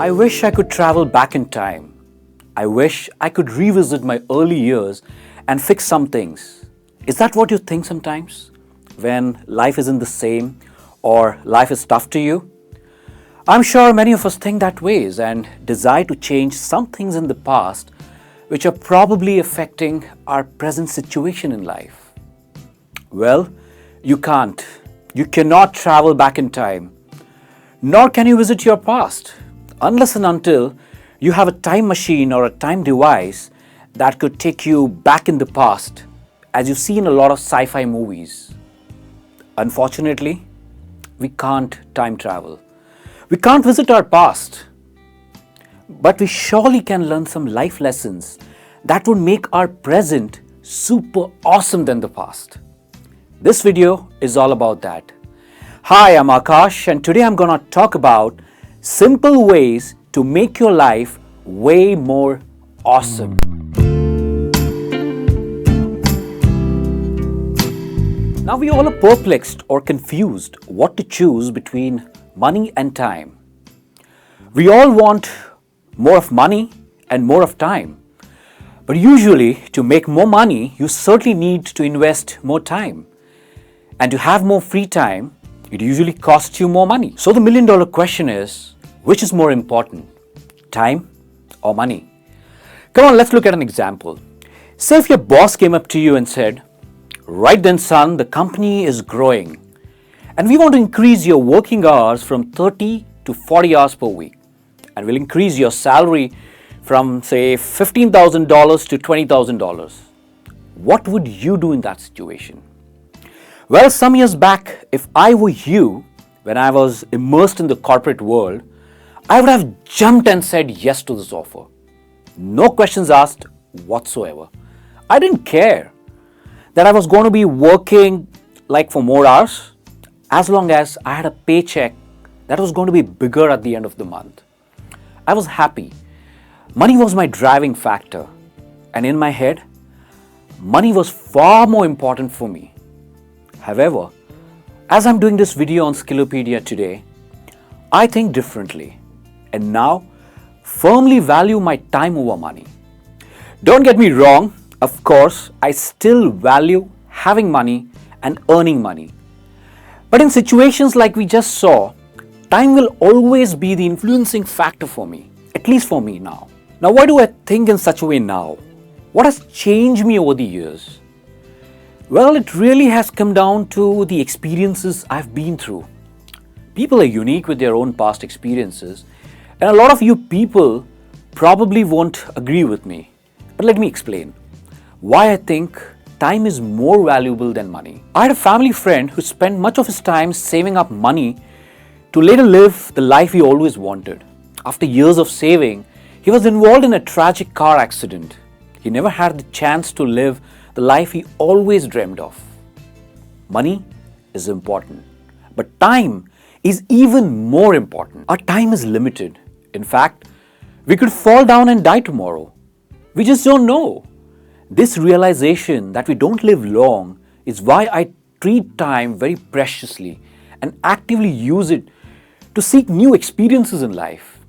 I wish I could travel back in time. I wish I could revisit my early years and fix some things. Is that what you think sometimes? When life isn't the same or life is tough to you? I'm sure many of us think that ways and desire to change some things in the past which are probably affecting our present situation in life. Well, you can't. You cannot travel back in time. Nor can you visit your past unless and until you have a time machine or a time device that could take you back in the past, as you see in a lot of sci-fi movies. Unfortunately, we can't time travel. We can't visit our past. But we surely can learn some life lessons that would make our present super awesome than the past. This video is all about that. Hi, I'm Aakash, and today I'm gonna talk about simple ways to make your life way more awesome. Now we all are perplexed or confused what to choose between money and time. We all want more of money and more of time. But usually, to make more money, you certainly need to invest more time. And to have more free time, it usually costs you more money. So the million-dollar question is, which is more important, time or money? Come on, let's look at an example. Say if your boss came up to you and said, "Right then, son, the company is growing, and we want to increase your working hours from 30 to 40 hours per week, and we'll increase your salary from, say, $15,000 to $20,000. What would you do in that situation? Well, some years back, if I were you, when I was immersed in the corporate world, I would have jumped and said yes to this offer. No questions asked whatsoever. I didn't care that I was going to be working like for more hours, as long as I had a paycheck that was going to be bigger at the end of the month. I was happy. Money was my driving factor. And in my head, money was far more important for me. However, as I'm doing this video on Skillopedia today, I think differently and now firmly value my time over money. Don't get me wrong, of course, I still value having money and earning money. But in situations like we just saw, time will always be the influencing factor for me, at least for me now. Now, why do I think in such a way now? What has changed me over the years? Well, it really has come down to the experiences I've been through. People are unique with their own past experiences, and a lot of you people probably won't agree with me. But let me explain why I think time is more valuable than money. I had a family friend who spent much of his time saving up money to later live the life he always wanted. After years of saving, he was involved in a tragic car accident. He never had the chance to live the life he always dreamed of. Money is important, but time is even more important. Our time is limited. In fact, we could fall down and die tomorrow. We just don't know. This realization that we don't live long is why I treat time very preciously and actively use it to seek new experiences in life.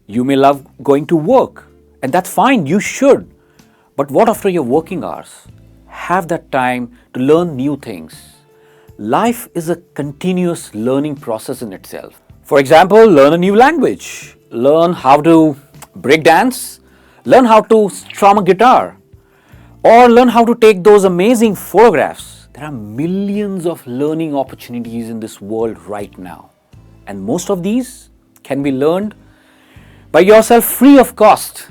You may love going to work, and that's fine, you should. But what after your working hours? Have that time to learn new things. Life is a continuous learning process in itself. For example, learn a new language, learn how to break dance, learn how to strum a guitar, or learn how to take those amazing photographs. There are millions of learning opportunities in this world right now. And most of these can be learned by yourself free of cost.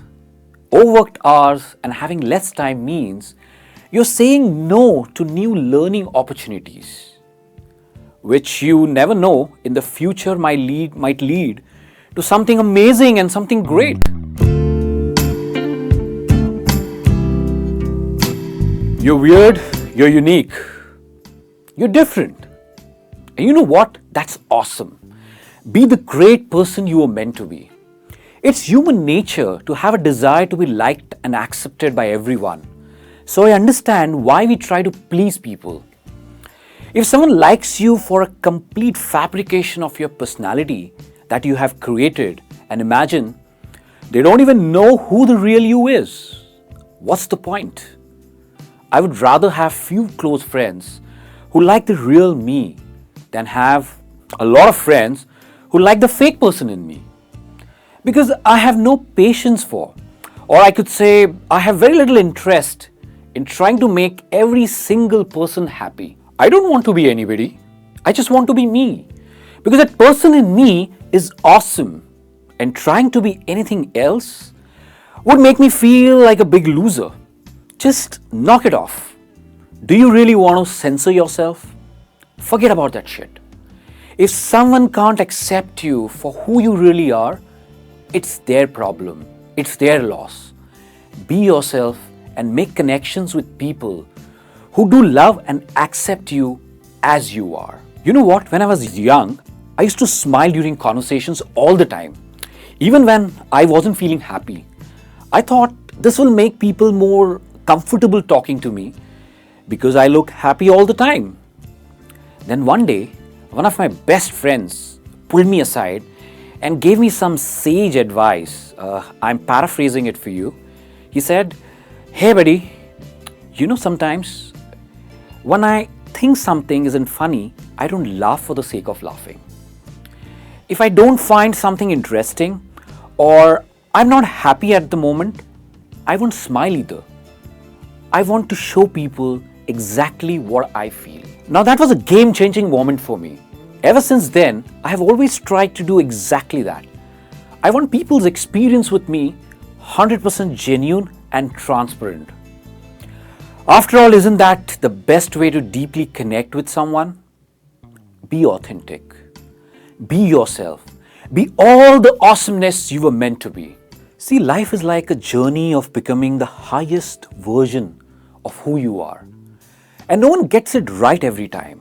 Overworked hours and having less time means you're saying no to new learning opportunities, which you never know in the future might lead to something amazing and something great. You're weird, you're unique, you're different. And you know what? That's awesome. Be the great person you were meant to be. It's human nature to have a desire to be liked and accepted by everyone. So I understand why we try to please people. If someone likes you for a complete fabrication of your personality that you have created And imagine, they don't even know who the real you is. What's the point? I would rather have few close friends who like the real me than have a lot of friends who like the fake person in me. Because I have no patience for, or I could say I have very little interest in trying to make every single person happy. I don't want to be anybody. I just want to be me. Because that person in me is awesome, and trying to be anything else would make me feel like a big loser. Just knock it off. Do you really want to censor yourself? Forget about that shit. If someone can't accept you for who you really are, it's their problem. It's their loss. Be yourself and make connections with people who do love and accept you as you are. You know what? When I was young, I used to smile during conversations all the time. Even when I wasn't feeling happy. I thought this will make people more comfortable talking to me because I look happy all the time. Then one day, one of my best friends pulled me aside and gave me some sage advice. I'm paraphrasing it for you. He said, "Hey buddy, sometimes when I think something isn't funny, I don't laugh for the sake of laughing. If I don't find something interesting or I'm not happy at the moment, I won't smile either. I want to show people exactly what I feel." Now that was a game-changing moment for me. Ever since then, I have always tried to do exactly that. I want people's experience with me 100% genuine and transparent. After all, isn't that the best way to deeply connect with someone? Be authentic. Be yourself. Be all the awesomeness you were meant to be. See, life is like a journey of becoming the highest version of who you are. And no one gets it right every time.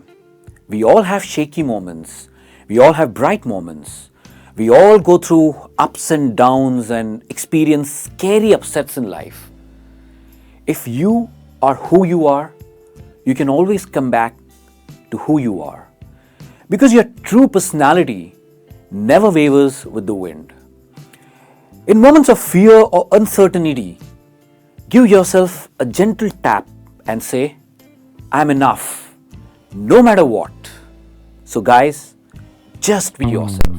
We all have shaky moments. We all have bright moments. We all go through ups and downs and experience scary upsets in life. If you are who you are, you can always come back to who you are. Because your true personality never wavers with the wind. In moments of fear or uncertainty, give yourself a gentle tap and say, "I'm enough, no matter what." So guys, just be yourself.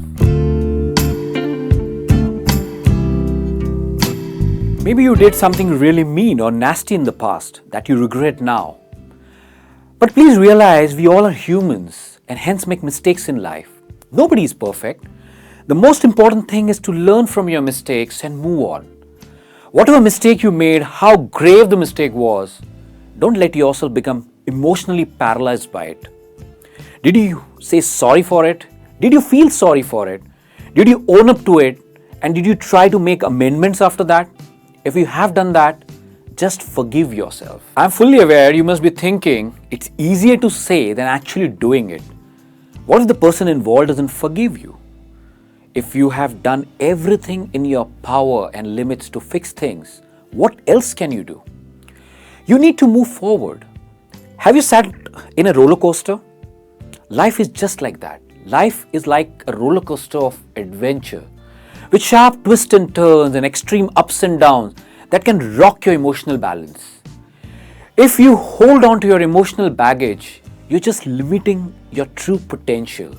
Maybe you did something really mean or nasty in the past that you regret now. But please realize we all are humans and hence make mistakes in life. Nobody is perfect. The most important thing is to learn from your mistakes and move on. Whatever mistake you made, how grave the mistake was, don't let yourself become emotionally paralyzed by it. Did you say sorry for it? Did you feel sorry for it? Did you own up to it? And did you try to make amendments after that? If you have done that, just forgive yourself. I'm fully aware you must be thinking it's easier to say than actually doing it. What if the person involved doesn't forgive you? If you have done everything in your power and limits to fix things, what else can you do? You need to move forward. Have you sat in a roller coaster? Life is just like that. Life is like a roller coaster of adventure with sharp twists and turns and extreme ups and downs that can rock your emotional balance. If you hold on to your emotional baggage, you're just limiting your true potential.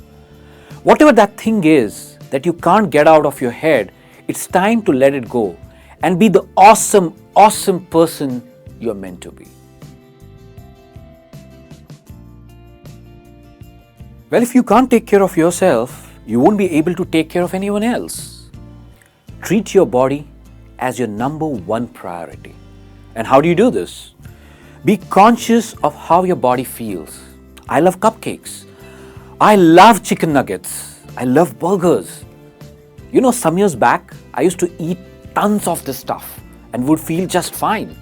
Whatever that thing is that you can't get out of your head, it's time to let it go and be the awesome, awesome person you're meant to be. Well, if you can't take care of yourself, you won't be able to take care of anyone else. Treat your body as your number one priority. And how do you do this? Be conscious of how your body feels. I love cupcakes. I love chicken nuggets. I love burgers. Some years back, I used to eat tons of this stuff and would feel just fine.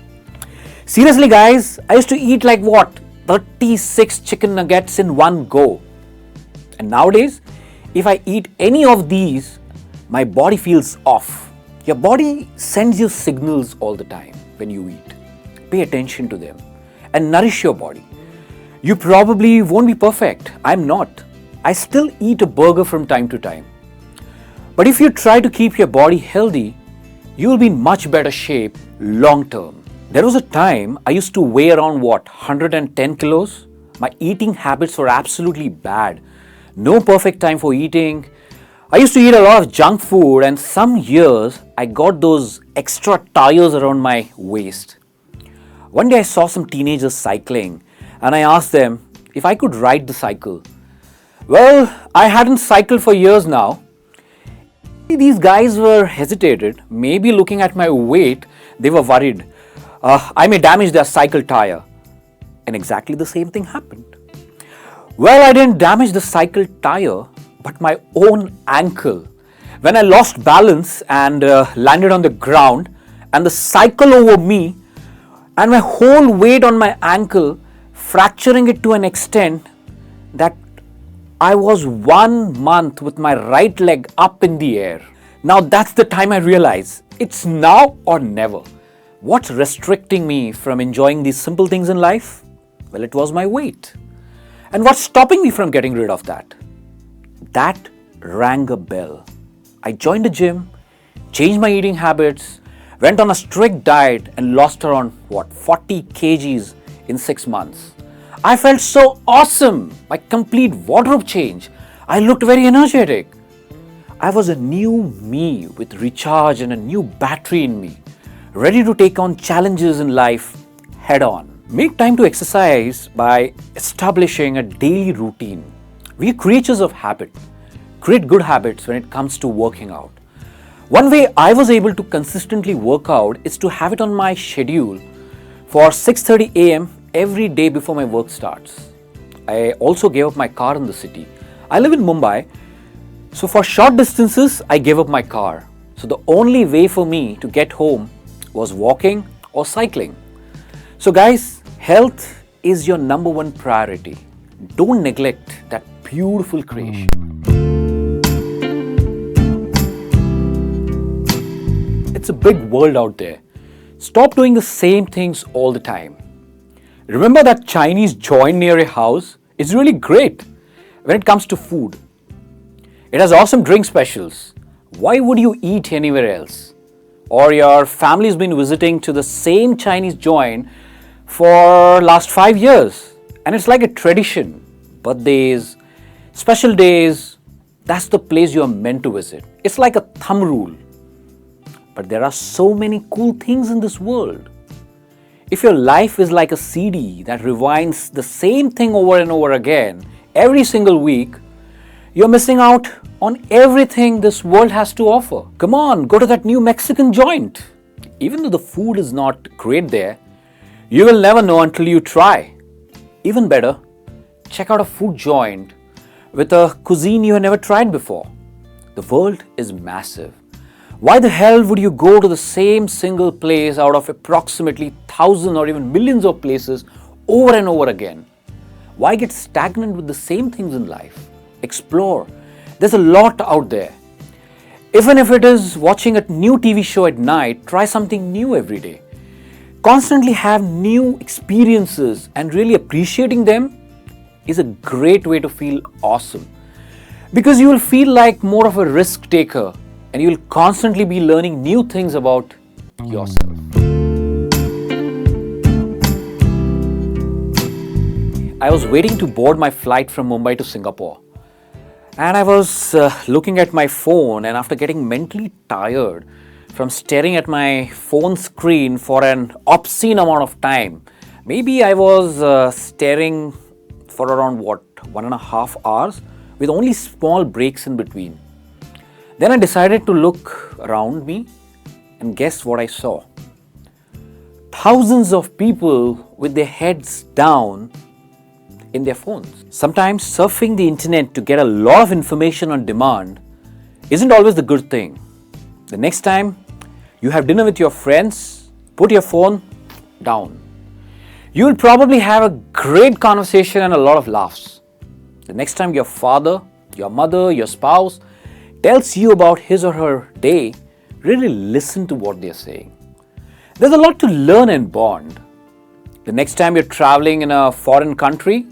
Seriously, guys, I used to eat 36 chicken nuggets in one go. And nowadays, if I eat any of these, my body feels off. Your body sends you signals all the time when you eat. Pay attention to them and nourish your body. You probably won't be perfect. I'm not. I still eat a burger from time to time. But if you try to keep your body healthy, you will be in much better shape long term. There was a time I used to weigh around 110 kilos. My eating habits were absolutely bad. No perfect time for eating. I used to eat a lot of junk food, and some years I got those extra tires around my waist. One day I saw some teenagers cycling and I asked them if I could ride the cycle. Well, I hadn't cycled for years now. These guys were hesitated, maybe looking at my weight, they were worried. I may damage their cycle tire. And exactly the same thing happened. Well, I didn't damage the cycle tire, but my own ankle. When I lost balance and landed on the ground, and the cycle over me, and my whole weight on my ankle, fracturing it to an extent that I was 1 month with my right leg up in the air. Now that's the time I realized it's now or never. What's restricting me from enjoying these simple things in life? Well, it was my weight. And what's stopping me from getting rid of that? That rang a bell. I joined a gym, changed my eating habits, went on a strict diet and lost around 40 kgs in 6 months. I felt so awesome. My complete wardrobe changed. I looked very energetic. I was a new me with recharge and a new battery in me, ready to take on challenges in life head on. Make time to exercise by establishing a daily routine. We are creatures of habit. Create good habits when it comes to working out. One way I was able to consistently work out is to have it on my schedule for 6:30 a.m. every day before my work starts. I also gave up my car in the city. I live in Mumbai, so for short distances, I gave up my car. So the only way for me to get home was walking or cycling. So guys, health is your number one priority. Don't neglect that beautiful creation. It's a big world out there. Stop doing the same things all the time. Remember that Chinese joint near your house? It's really great when it comes to food. It has awesome drink specials. Why would you eat anywhere else? Or your family's been visiting to the same Chinese joint for last 5 years and it's like a tradition. Birthdays, special days, that's the place you are meant to visit. It's like a thumb rule. But there are so many cool things in this world. If your life is like a CD that rewinds the same thing over and over again every single week, you're missing out on everything this world has to offer. Come on, go to that new Mexican joint. Even though the food is not great there, you will never know until you try. Even better, check out a food joint with a cuisine you have never tried before. The world is massive. Why the hell would you go to the same single place out of approximately thousands or even millions of places over and over again? Why get stagnant with the same things in life? Explore. There's a lot out there. Even if it is watching a new TV show at night, try something new every day. Constantly have new experiences and really appreciating them is a great way to feel awesome. Because you will feel like more of a risk taker and you will constantly be learning new things about yourself. I was waiting to board my flight from Mumbai to Singapore. And I was looking at my phone, and after getting mentally tired from staring at my phone screen for an obscene amount of time, maybe I was staring for around 1.5 hours with only small breaks in between. Then I decided to look around me and guess what I saw? Thousands of people with their heads down in their phones. Sometimes surfing the internet to get a lot of information on demand isn't always the good thing. The next time you have dinner with your friends, put your phone down. You will probably have a great conversation and a lot of laughs. The next time your father, your mother, your spouse tells you about his or her day, really listen to what they're saying. There's a lot to learn and bond. The next time you're traveling in a foreign country,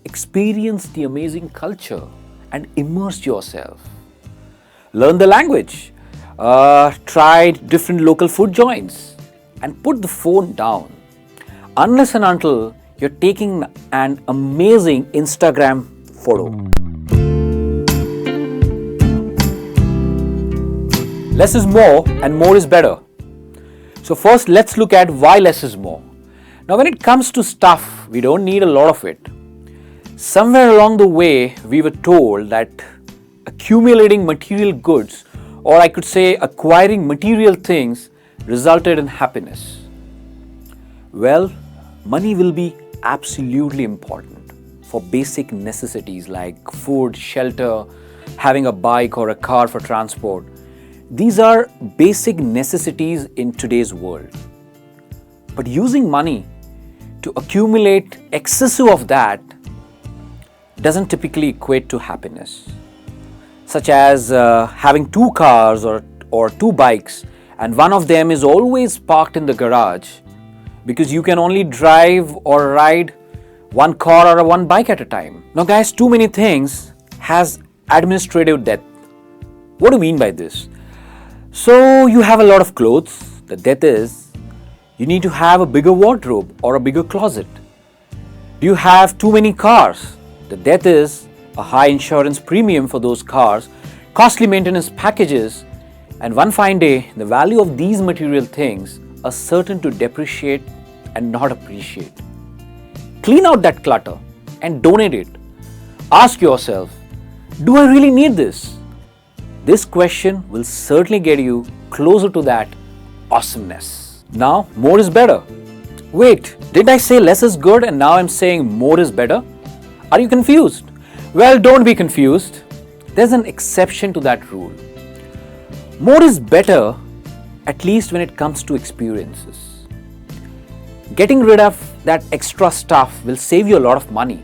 experience the amazing culture and immerse yourself. learn the language, try different local food joints, and put the phone down. Unless and until you're taking an amazing Instagram photo. Less is more and more is better. So first, let's look at why less is more. Now, when it comes to stuff, we don't need a lot of it. Somewhere along the way, we were told that accumulating material goods, or I could say acquiring material things, resulted in happiness. Well, money will be absolutely important for basic necessities like food, shelter, having a bike or a car for transport. These are basic necessities in today's world. But using money to accumulate excessive of that doesn't typically equate to happiness. Such as having two cars or two bikes, and one of them is always parked in the garage because you can only drive or ride one car or one bike at a time. Now guys, too many things has administrative debt. What do you mean by this? So you have a lot of clothes. The debt is you need to have a bigger wardrobe or a bigger closet. Do you have too many cars? The debt is a high insurance premium for those cars, costly maintenance packages, and one fine day, the value of these material things are certain to depreciate and not appreciate. Clean out that clutter and donate it. Ask yourself, do I really need this? This question will certainly get you closer to that awesomeness. Now, more is better. Wait, did I say less is good and now I'm saying more is better? Are you confused? Well, don't be confused. There's an exception to that rule. More is better, at least when it comes to experiences. Getting rid of that extra stuff will save you a lot of money.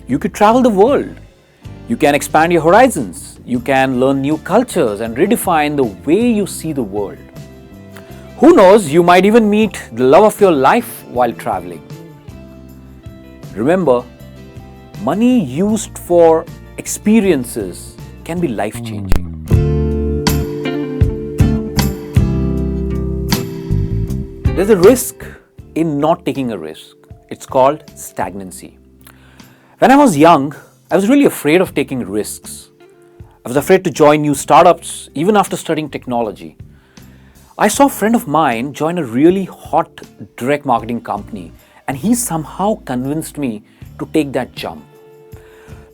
You could travel the world. You can expand your horizons. You can learn new cultures and redefine the way you see the world. Who knows, you might even meet the love of your life while traveling. Remember, money used for experiences can be life-changing. There's a risk in not taking a risk. It's called stagnancy. When I was young, I was really afraid of taking risks. I was afraid to join new startups, even after studying technology. I saw a friend of mine join a really hot direct marketing company, and he somehow convinced me to take that jump.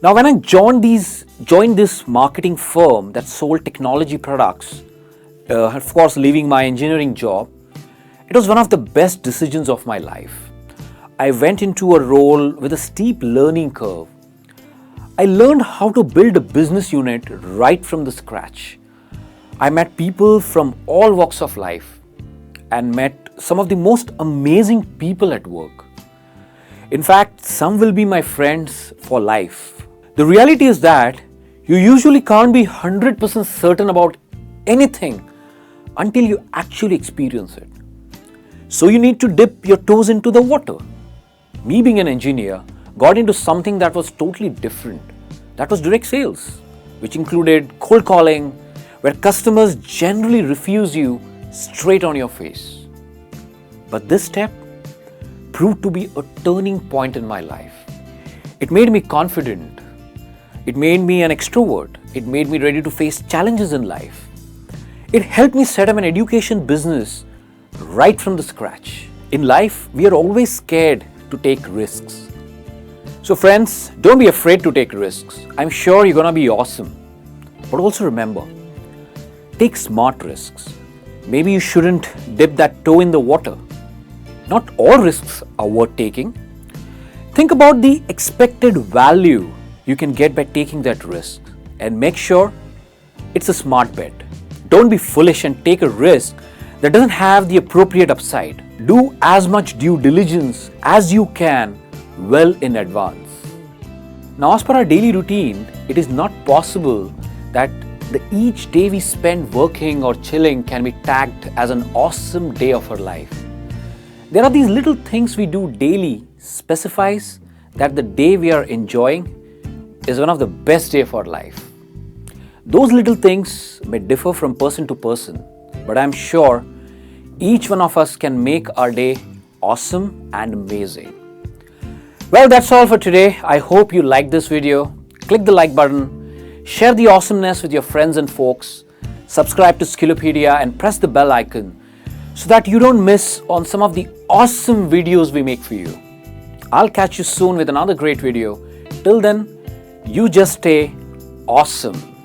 Now, when I joined this marketing firm that sold technology products, of course, leaving my engineering job, it was one of the best decisions of my life. I went into a role with a steep learning curve. I learned how to build a business unit right from the scratch. I met people from all walks of life and met some of the most amazing people at work. In fact, some will be my friends for life. The reality is that you usually can't be 100% certain about anything until you actually experience it. So you need to dip your toes into the water. Me being an engineer got into something that was totally different. That was direct sales, which included cold calling, where customers generally refuse you straight on your face. But this step proved to be a turning point in my life. It made me confident. It made me an extrovert. It made me ready to face challenges in life. It helped me set up an education business right from the scratch. In life, we are always scared to take risks. So friends, don't be afraid to take risks. I'm sure you're gonna be awesome. But also remember, take smart risks. Maybe you shouldn't dip that toe in the water. Not all risks are worth taking. Think about the expected value you can get by taking that risk and make sure it's a smart bet. Don't be foolish and take a risk that doesn't have the appropriate upside. Do as much due diligence as you can well in advance. Now, as per our daily routine, it is not possible that each day we spend working or chilling can be tagged as an awesome day of our life. There are these little things we do daily specifies that the day we are enjoying is one of the best days of our life. Those little things may differ from person to person, but I'm sure each one of us can make our day awesome and amazing. Well, that's all for today. I hope you liked this video. Click the like button, share the awesomeness with your friends and folks, subscribe to Skillopedia and press the bell icon so that you don't miss on some of the awesome videos we make for you. I'll catch you soon with another great video. Till then, you just stay awesome.